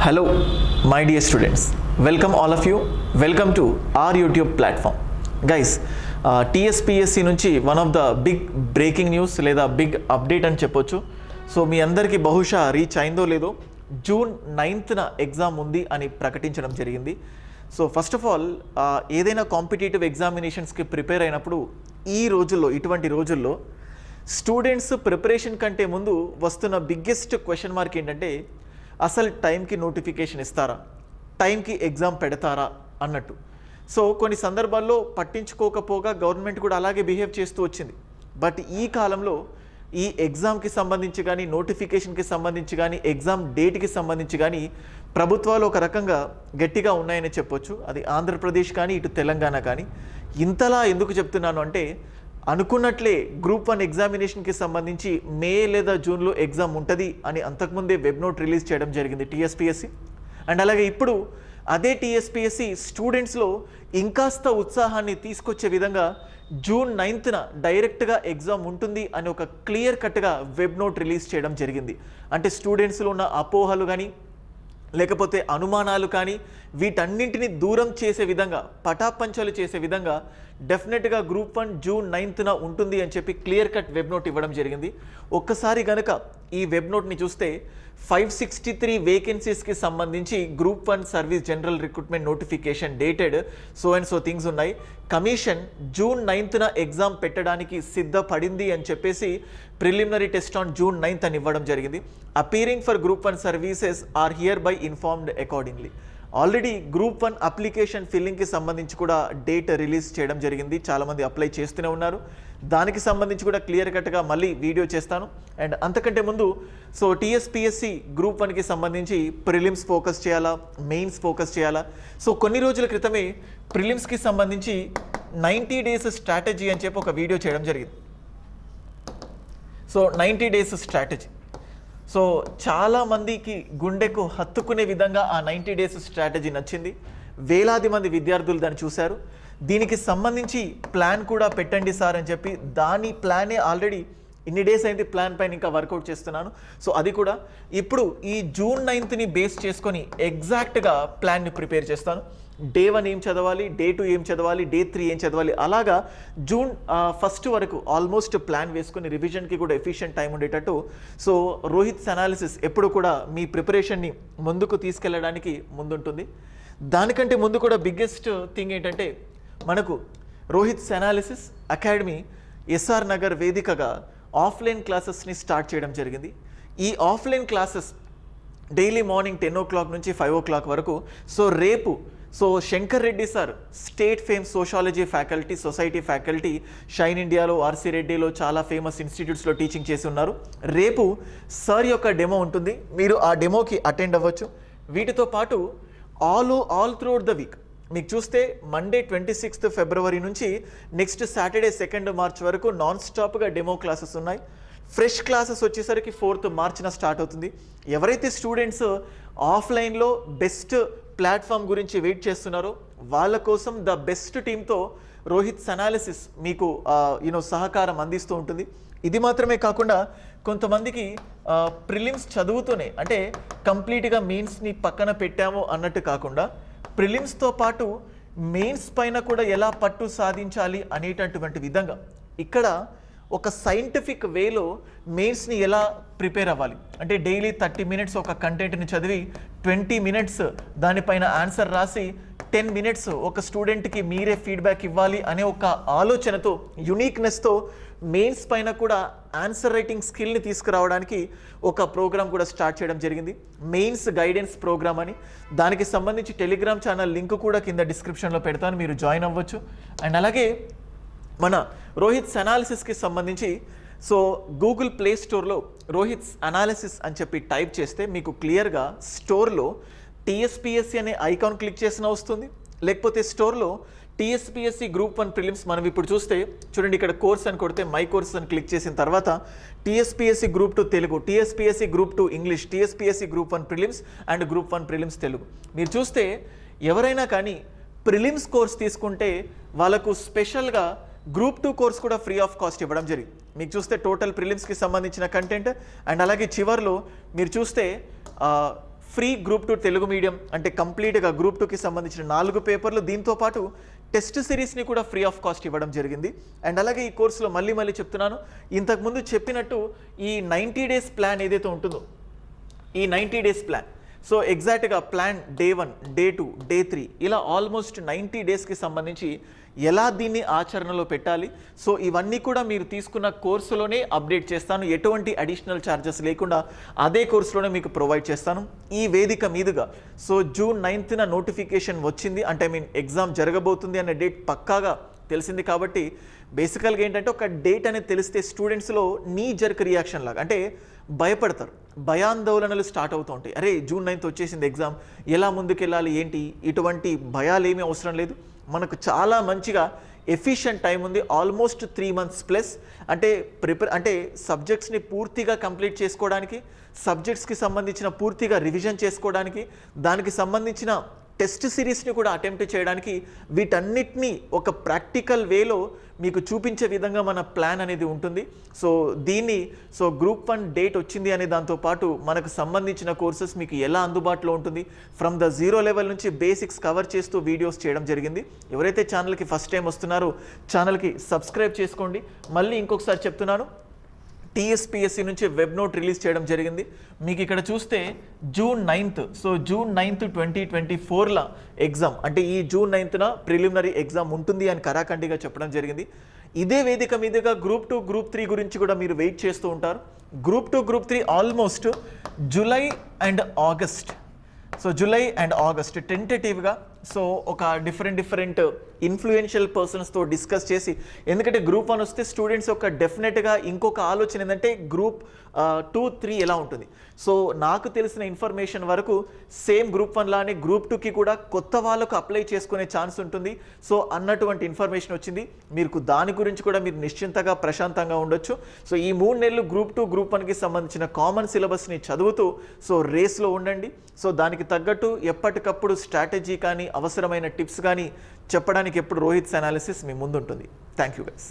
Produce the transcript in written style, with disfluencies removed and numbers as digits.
Hello, my dear students. Welcome all of you. Welcome to our YouTube platform. Guys, TSPSC నుంచి one of the big breaking news లేదా big update అని చెప్పొచ్చు. So మీ అందరికీ బహుశా reach అయిందో లేదో, June 9న exam ఉంది అని ప్రకటించడం జరిగింది. సో ఫస్ట్ ఆఫ్ ఆల్ ఏదైనా కాంపిటేటివ్ ఎగ్జామినేషన్స్కి ప్రిపేర్ అయినప్పుడు ఈ రోజుల్లో, ఇటువంటి రోజుల్లో స్టూడెంట్స్ ప్రిపరేషన్ కంటే ముందు వస్తున్న బిగ్గెస్ట్ క్వశ్చన్ మార్క్ ఏంటంటే, అసలు టైంకి నోటిఫికేషన్ ఇస్తారా, టైంకి ఎగ్జామ్ పెడతారా అన్నట్టు. సో కొన్ని సందర్భాల్లో పట్టించుకోకపోగా గవర్నమెంట్ కూడా అలాగే బిహేవ్ చేస్తూ వచ్చింది. బట్ ఈ కాలంలో ఈ ఎగ్జామ్కి సంబంధించి కానీ, నోటిఫికేషన్కి సంబంధించి కానీ, ఎగ్జామ్ డేట్కి సంబంధించి కానీ ప్రభుత్వాలు ఒక రకంగా గట్టిగా ఉన్నాయని చెప్పొచ్చు. అది ఆంధ్రప్రదేశ్ కానీ, ఇటు తెలంగాణ కానీ. ఇంతలా ఎందుకు చెప్తున్నాను అంటే, అనుకున్నట్లే గ్రూప్ 1 ఎగ్జామినేషన్కి సంబంధించి మే లేదా జూన్లో ఎగ్జామ్ ఉంటుంది అని అంతకుముందే వెబ్ నోట్ రిలీజ్ చేయడం జరిగింది టీఎస్పీఎస్సీ. అండ్ అలాగే ఇప్పుడు అదే టీఎస్పీఎస్సీ స్టూడెంట్స్లో ఇంకాస్త ఉత్సాహాన్ని తీసుకొచ్చే విధంగా జూన్ 9న డైరెక్ట్గా ఎగ్జామ్ ఉంటుంది అని ఒక క్లియర్ కట్గా వెబ్ నోట్ రిలీజ్ చేయడం జరిగింది. అంటే స్టూడెంట్స్లో ఉన్న అపోహలు కానీ, లేకపోతే అనుమానాలు కానీ, వీటన్నింటినీ దూరం చేసే విధంగా, పటాపంచలు చేసే విధంగా డెఫినెట్గా గ్రూప్ 1 జూన్ 9న ఉంటుంది అని చెప్పి క్లియర్ కట్ వెబ్ నోట్ ఇవ్వడం జరిగింది. ఒక్కసారి కనుక ఈ వెబ్ నోట్ని చూస్తే 563 వేకెన్సీస్కి సంబంధించి group 1 service general recruitment notification dated so and so things ఉన్నాయి. కమిషన్ జూన్ 9న ఎగ్జామ్ పెట్టడానికి సిద్ధపడింది అని చెప్పేసి preliminary test on June 9th అని ఇవ్వడం జరిగింది. Appearing for group 1 services are hereby informed accordingly. Already group 1 application ఫిల్లింగ్కి సంబంధించి కూడా డేట్ రిలీజ్ చేయడం జరిగింది. చాలామంది అప్లై చేస్తూనే ఉన్నారు. దానికి సంబంధించి కూడా క్లియర్ కట్గా మళ్ళీ వీడియో చేస్తాను. అండ్ అంతకంటే ముందు సో టీఎస్పీఎస్సీ గ్రూప్ 1కి సంబంధించి ప్రిలిమ్స్ ఫోకస్ చేయాలా, మెయిన్స్ ఫోకస్ చేయాలా? సో కొన్ని రోజుల క్రితమే ప్రిలిమ్స్కి సంబంధించి 90 డేస్ స్ట్రాటజీ అని చెప్పి ఒక వీడియో చేయడం జరిగింది. సో 90 డేస్ స్ట్రాటజీ సో చాలామందికి గుండెకు హత్తుకునే విధంగా ఆ 90 డేస్ స్ట్రాటజీ నచ్చింది. వేలాది మంది విద్యార్థులు దాన్ని చూశారు. దీనికి సంబంధించి ప్లాన్ కూడా పెట్టండి సార్ అని చెప్పి దాని ప్లానే ఆల్రెడీ ఇన్ని డేస్ అయింది, ప్లాన్ పైన ఇంకా వర్కౌట్ చేస్తున్నాను. సో అది కూడా ఇప్పుడు ఈ జూన్ 9ని బేస్ చేసుకొని ఎగ్జాక్ట్గా ప్లాన్ని ప్రిపేర్ చేస్తాను. డే 1 ఏం చదవాలి, డే 2 ఏం చదవాలి, డే 3 ఏం చదవాలి, అలాగా జూన్ 1 వరకు ఆల్మోస్ట్ ప్లాన్ వేసుకుని రివిజన్కి కూడా ఎఫిషియెంట్ టైం ఉండేటట్టు. సో రోహిత్స్ అనాలిసిస్ ఎప్పుడు కూడా మీ ప్రిపరేషన్ని ముందుకు తీసుకెళ్ళడానికి ముందుంటుంది. దానికంటే ముందు కూడా బిగ్గెస్ట్ థింగ్ ఏంటంటే, మనకు Rohit's Analysis Academy SR Nagar వేదికగా ఆఫ్లైన్ క్లాసెస్ని స్టార్ట్ చేయడం జరిగింది. ఈ offline classes daily morning 10 o'clock నుంచి 5 o'clock వరకు. సో రేపు Shankar Reddy sir state fame sociology faculty, society faculty, shine ఇండియాలో, ఆర్సీ రెడ్డిలో చాలా ఫేమస్ ఇన్స్టిట్యూట్స్లో టీచింగ్ చేసి ఉన్నారు. రేపు సార్ యొక్క డెమో ఉంటుంది. మీరు ఆ డెమోకి అటెండ్ అవ్వచ్చు. వీటితో పాటు ఆల్ త్రూఅవుట్ ద వీక్ మీకు చూస్తే మండే 26th February నుంచి నెక్స్ట్ సాటర్డే 2nd March వరకు నాన్ స్టాప్గా డెమో క్లాసెస్ ఉన్నాయి. ఫ్రెష్ క్లాసెస్ వచ్చేసరికి 4th March స్టార్ట్ అవుతుంది. ఎవరైతే స్టూడెంట్స్ ఆఫ్లైన్లో బెస్ట్ ప్లాట్ఫామ్ గురించి వెయిట్ చేస్తున్నారో వాళ్ళ కోసం ద బెస్ట్ టీమ్తో రోహిత్స్ అనాలిసిస్ మీకు సహకారం అందిస్తూ ఉంటుంది. ఇది మాత్రమే కాకుండా కొంతమందికి ప్రిలిమ్స్ చదువుతూనే, అంటే కంప్లీట్గా మెయిన్స్ని పక్కన పెట్టాము అన్నట్టు కాకుండా, ప్రిలిమ్స్తో పాటు మెయిన్స్ పైన కూడా ఎలా పట్టు సాధించాలి అనేటటువంటి విధంగా ఇక్కడ ఒక సైంటిఫిక్ వేలో మెయిన్స్ని ఎలా ప్రిపేర్ అవ్వాలి, అంటే డైలీ 30 minutes ఒక కంటెంట్ని చదివి 20 minutes దానిపైన ఆన్సర్ రాసి 10 minutes ఒక స్టూడెంట్కి మీరే ఫీడ్బ్యాక్ ఇవ్వాలి అనే ఒక ఆలోచనతో, యునీక్నెస్తో మెయిన్స్ పైన కూడా ఆన్సర్ రైటింగ్ స్కిల్ని తీసుకురావడానికి ఒక ప్రోగ్రామ్ కూడా స్టార్ట్ చేయడం జరిగింది, మెయిన్స్ గైడెన్స్ ప్రోగ్రామ్ అని. దానికి సంబంధించి టెలిగ్రామ్ ఛానల్ లింక్ కూడా కింద డిస్క్రిప్షన్లో పెడతాను, మీరు జాయిన్ అవ్వచ్చు. అండ్ అలాగే మన రోహిత్స్ అనాలిసిస్కి సంబంధించి గూగుల్ ప్లే స్టోర్లో రోహిత్స్ అనాలిసిస్ అని చెప్పి టైప్ చేస్తే మీకు క్లియర్గా స్టోర్లో టీఎస్పీఎస్సీ అనే ఐకాన్ క్లిక్ చేసిన వస్తుంది. లేకపోతే స్టోర్లో టీఎస్పీఎస్సీ గ్రూప్ 1 ప్రిలిమ్స్ మనం ఇప్పుడు చూస్తే చూడండి, ఇక్కడ కోర్స్ అని కొడితే మై కోర్స్ అని క్లిక్ చేసిన తర్వాత TSPSC group 2 Telugu, TSPSC group 2 English, TSPSC group 1 prelims and group 1 prelims Telugu. మీరు చూస్తే ఎవరైనా కానీ ప్రిలిమ్స్ కోర్స్ తీసుకుంటే వాళ్ళకు స్పెషల్గా గ్రూప్ 2 కోర్స్ కూడా ఫ్రీ ఆఫ్ కాస్ట్ ఇవ్వడం జరిగింది. మీకు చూస్తే టోటల్ ప్రిలిమ్స్కి సంబంధించిన కంటెంట్ అండ్ అలాగే చివర్లో మీరు చూస్తే ఫ్రీ గ్రూప్ 2 తెలుగు మీడియం అంటే కంప్లీట్గా గ్రూప్ 2కి సంబంధించిన 4 పేపర్లు, దీంతోపాటు టెస్ట్ సిరీస్ని కూడా ఫ్రీ ఆఫ్ కాస్ట్ ఇవ్వడం జరిగింది. అండ్ అలాగే ఈ కోర్సులో మళ్ళీ చెప్తున్నాను, ఇంతకుముందు చెప్పినట్టు ఈ 90 డేస్ ప్లాన్ ఏదైతే ఉంటుందో, ఈ 90 డేస్ ప్లాన్, సో ఎగ్జాక్ట్గా ప్లాన్ డే 1, డే 2, డే 3 ఇలా ఆల్మోస్ట్ 90 డేస్కి సంబంధించి ఎలా దీన్ని ఆచరణలో పెట్టాలి, సో ఇవన్నీ కూడా మీరు తీసుకున్న కోర్సులోనే అప్డేట్ చేస్తాను. ఎటువంటి అడిషనల్ ఛార్జెస్ లేకుండా అదే కోర్సులోనే మీకు ప్రొవైడ్ చేస్తాను. ఈ వేదిక మీదుగా సో జూన్ 9న నోటిఫికేషన్ వచ్చింది, అంటే ఎగ్జామ్ జరగబోతుంది అనే డేట్ పక్కాగా తెలిసింది. కాబట్టి బేసికల్గా ఏంటంటే ఒక డేట్ అనేది తెలిస్తే స్టూడెంట్స్లో నీ జర్క్ రియాక్షన్ లాగా, అంటే భయపడతారు, భయాందోళనలు స్టార్ట్ అవుతూ ఉంటాయి. అరే జూన్ 9th వచ్చేసింది ఎగ్జామ్, ఎలా ముందుకెళ్ళాలి ఏంటి, ఇటువంటి భయాలు ఏమీ అవసరం లేదు. మనకు చాలా మంచిగా ఎఫిషియంట్ టైం ఉంది, ఆల్మోస్ట్ 3 months ప్లస్. అంటే సబ్జెక్ట్స్ని పూర్తిగా కంప్లీట్ చేసుకోవడానికి, సబ్జెక్ట్స్కి సంబంధించిన పూర్తిగా రివిజన్ చేసుకోవడానికి, దానికి సంబంధించిన టెస్ట్ సిరీస్ని కూడా అటెంప్ట్ చేయడానికి, వీటన్నిటినీ ఒక ప్రాక్టికల్ వేలో మీకు చూపించే విధంగా మన ప్లాన్ అనేది ఉంటుంది. సో గ్రూప్ 1 డేట్ వచ్చింది అనే దాంతోపాటు మనకు సంబంధించిన కోర్సెస్ మీకు ఎలా అందుబాటులో ఉంటుంది, ఫ్రమ్ ద 0 లెవెల్ నుంచి బేసిక్స్ కవర్ చేస్తూ వీడియోస్ చేయడం జరిగింది. ఎవరైతే ఛానల్కి ఫస్ట్ టైం వస్తున్నారో ఛానల్కి సబ్స్క్రైబ్ చేసుకోండి. మళ్ళీ ఇంకొకసారి చెప్తున్నాను, టీఎస్పీఎస్సీ నుంచి వెబ్ నోట్ రిలీజ్ చేయడం జరిగింది. మీకు ఇక్కడ చూస్తే June 9th, so June 9th 2024 exam, అంటే ఈ జూన్ 9th ప్రిలిమినరీ ఎగ్జామ్ ఉంటుంది అని కరాఖండిగా చెప్పడం జరిగింది. ఇదే వేదిక మీదుగా గ్రూప్ 2, గ్రూప్ 3 గురించి కూడా మీరు వెయిట్ చేస్తూ ఉంటారు. Group 2, group 3 almost July and August టెంటేటివ్గా సో ఒక డిఫరెంట్ ఇన్ఫ్లుయెన్షియల్ పర్సన్స్తో డిస్కస్ చేసి, ఎందుకంటే గ్రూప్ 1 వస్తే స్టూడెంట్స్ యొక్క డెఫినెట్గా ఇంకొక ఆలోచన ఏంటంటే గ్రూప్ 2, 3 ఎలా ఉంటుంది. సో నాకు తెలిసిన ఇన్ఫర్మేషన్ వరకు సేమ్ గ్రూప్ 1 లానే గ్రూప్ 2కి కూడా కొత్త వాళ్ళకు అప్లై చేసుకునే ఛాన్స్ ఉంటుంది. సో అన్నటువంటి ఇన్ఫర్మేషన్ వచ్చింది. మీకు దాని గురించి కూడా మీరు నిశ్చింతగా ప్రశాంతంగా ఉండొచ్చు. సో ఈ 3 నెలలు గ్రూప్ 2, గ్రూప్ 1కి సంబంధించిన కామన్ సిలబస్ని చదువుతూ సో రేస్లో ఉండండి. సో దానికి తగ్గట్టు ఎప్పటికప్పుడు స్ట్రాటజీ కానీ అవసరమైన టిప్స్ కానీ చెప్పడానికి ఎప్పుడు రోహిత్స్ అనాలిసిస్ మీ ముందు ఉంటుంది. Thank you guys.